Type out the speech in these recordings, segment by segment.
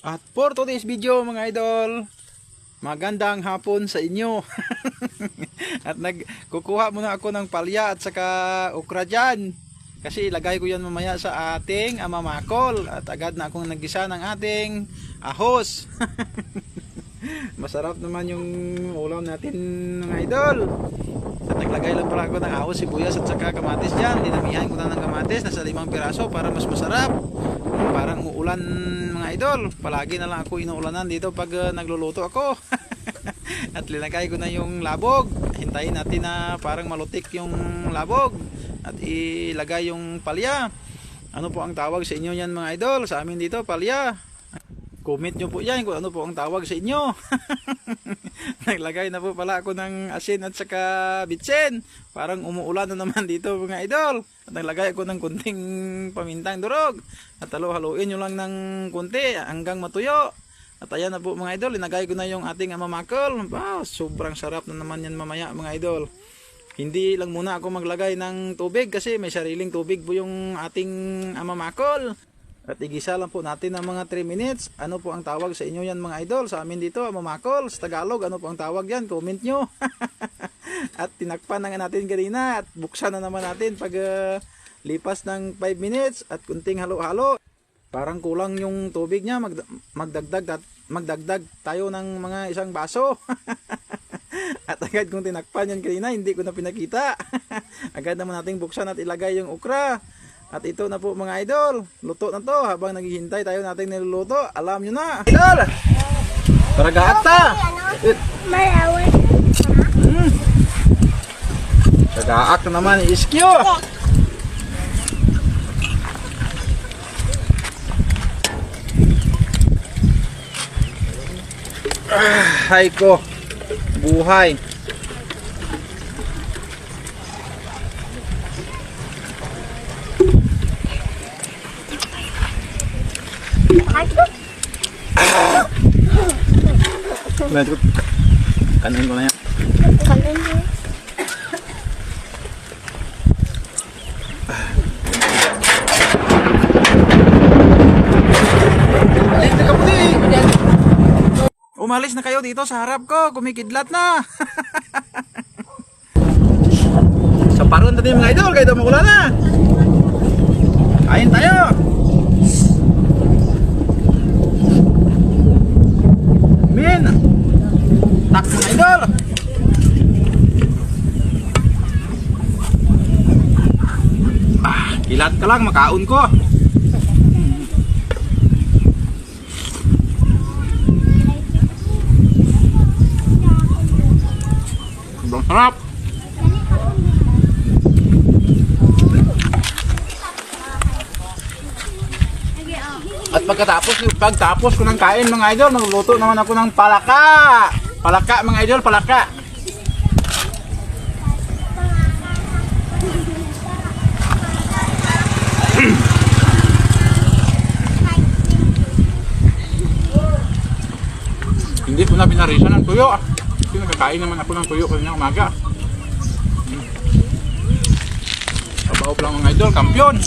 At for today's video mga idol, magandang hapon sa inyo. At nagkukuha muna ako ng palya at saka okra dyan. Kasi ilagay ko yan mamaya sa ating amamakol. At agad na akong naggisa ng ating ahos. Masarap naman yung ulam natin mga idol. At naglagay lang pala ako ng ahos, sibuyas at saka kamatis dyan. Dinamihan ko na ng kamatis, nasa 5 piraso para mas masarap. Parang uulan mga idol. Palagi na lang ako inuulanan dito pag nagluluto ako. At linagay ko na yung labog. Hintayin natin na parang malutik yung labog. At ilagay yung palya. Ano po ang tawag sa inyo yan mga idol? Sa amin dito palya. Comment nyo po yan kung ano po ang tawag sa inyo. Naglagay na po pala ako ng asin at saka bitsin. Parang umuulan na naman dito mga idol. At naglagay ako ng kunting pamintang durog. At haluin nyo lang ng kunti hanggang matuyo. At ayan na po mga idol. Inagay ko na yung ating amamakol. Wow, sobrang sarap na naman yan mamaya mga idol. Hindi lang muna ako maglagay ng tubig kasi may sariling tubig po yung ating amamakol. At igisa lang po natin ng mga 3 minutes. Ano po ang tawag sa inyo yan mga idol? Sa amin dito, amamakol. Sa Tagalog, ano po ang tawag yan? Comment nyo. At tinakpan na nga natin kanina. At buksan na naman natin pag lipas ng 5 minutes. At kunting halo-halo. Parang kulang yung tubig niya. Magdagdag tayo ng mga 1 baso. At agad kung tinakpan yan kanina, hindi ko na pinakita. Agad naman nating buksan at ilagay yung okra. At ito na po mga idol, luto na to. Habang naghihintay tayo nating niluluto, alam nyo na idol, para gata malawin. Tagaak na naman iskyo. Hay ko buhay. Kanin ko na yan. Kanin mo. Umalis na kayo dito sa harap ko. Kumikidlat na. Sa paron natin mga idol. Kahit makulan na. Kain tayo. Min. Tak mga idol. Kilat ka lang, makaon ko. Sobrang sarap. At pagtapos ko ng kain mga idol, nagluluto naman ako ng palaka. Palaka mga idol, palaka. Hindi ko na binarisan ng tuyo. Kasi nagkakain naman ako ng tuyo kanina umaga. Sabaw pa lang mga idol, kampiyon.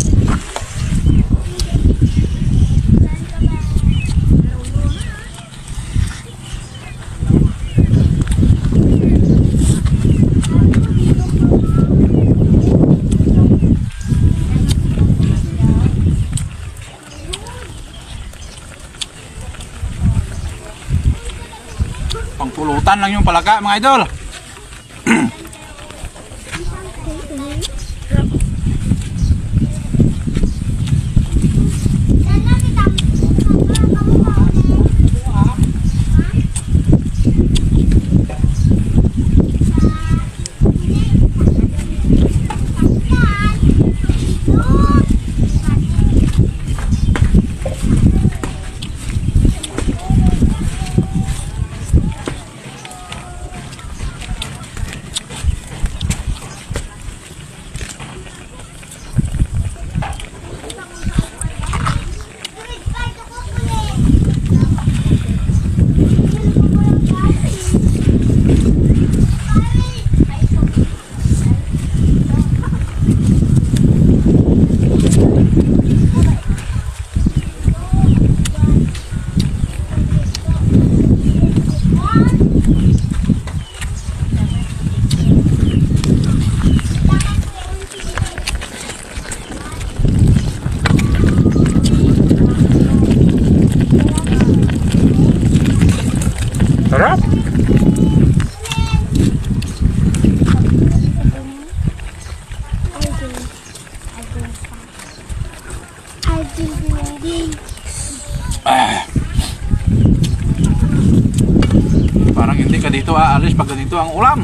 Pangpulutan lang yung palaka mga idol. Sarap. Parang hindi ka dito aalis pag ganito ang ulam.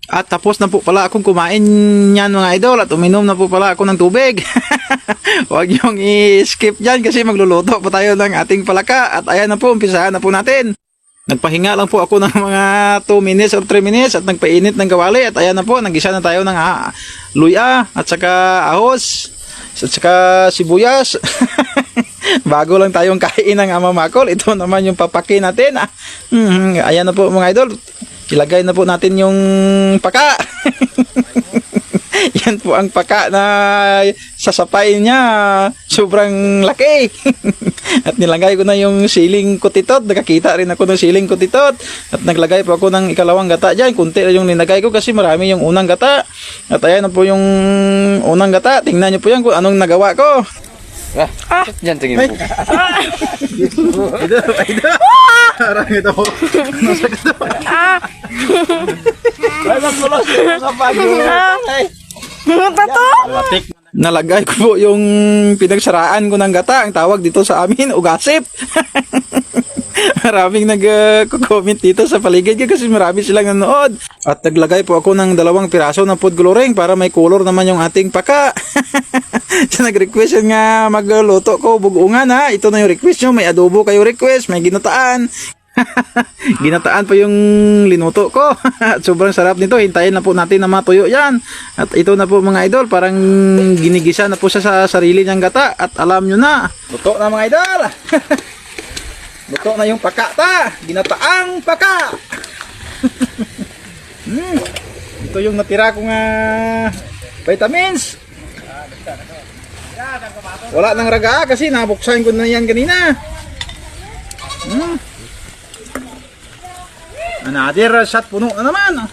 At tapos na po pala akong kumain yan mga idol at uminom na po pala ako ng tubig. Huwag niyong i-skip dyan kasi magluluto pa tayo ng ating palaka. At ayan na po, umpisahan na po natin. Nagpahinga lang po ako ng mga 2 minutes or 3 minutes at nagpainit ng kawali. At ayan na po, nagisa na tayo ng luya at saka ahos at saka sibuyas. Bago lang tayong kain ng amamakol. Ito naman yung papaki natin. Ayan na po mga idol. Ilagay na po natin yung paka. Yan po ang paka na sasapay niya. Sobrang laki. At nilagay ko na yung siling kutitot. Nakakita rin ako ng siling kutitot. At naglagay po ako ng ikalawang gata dyan. Kunti na yung nilagay ko kasi marami yung unang gata. At ayan na po yung unang gata. Tingnan nyo po yan kung anong nagawa ko. Yan tingin po. Idol. Parang ito po. Nalagay ko po yung pinagsaraan ko ng gata. Ang tawag dito sa amin, ugasip. Maraming nag-comment dito sa paligid ko kasi marami silang nanood. At naglagay po ako ng 2 piraso ng food coloring para may color naman yung ating paka. So nag-request nga magluto ko bugungan ha. Ito na yung request nyo. May adobo kayo request. May ginataan. Ginataan pa yung linuto ko. At sobrang sarap nito. Hintayin na po natin na matuyo yan. At ito na po mga idol. Parang ginigisa na po siya sa sarili niyang gata. At alam nyo na. Luto na mga idol. Luto na yung paka ta. Ginataang paka. Ito yung natira kong vitamins. Wala nang raga kasi nabuksan ko na yan kanina. Another shot puno na naman.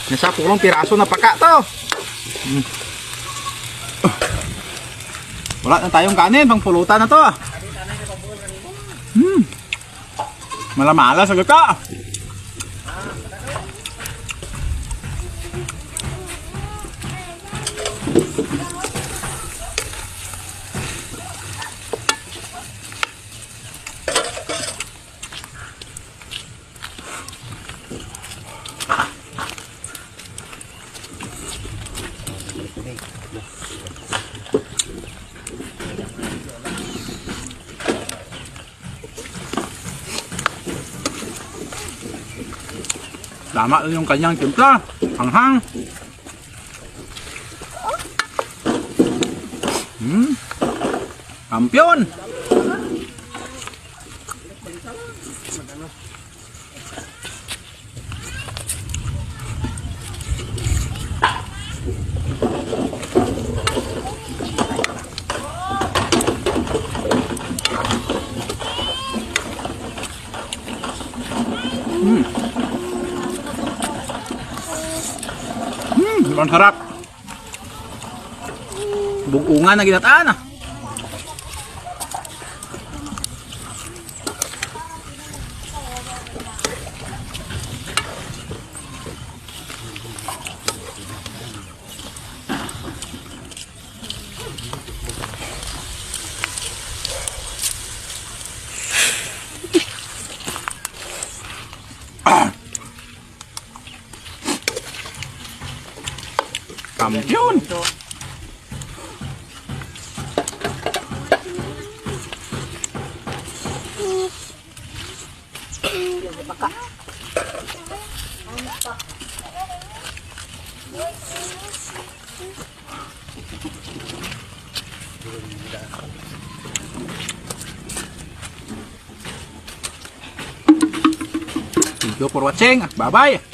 Nasa 10 piraso na paka to. Wala na tayong kanin, pang pulutan na to. Malamala sa gaka. Tama yung kanyang timpla. Hanghang. Kampiyon. Ang harap. Bugungan na ginataan. Kampiyon. Thank you for watching. Bye-bye.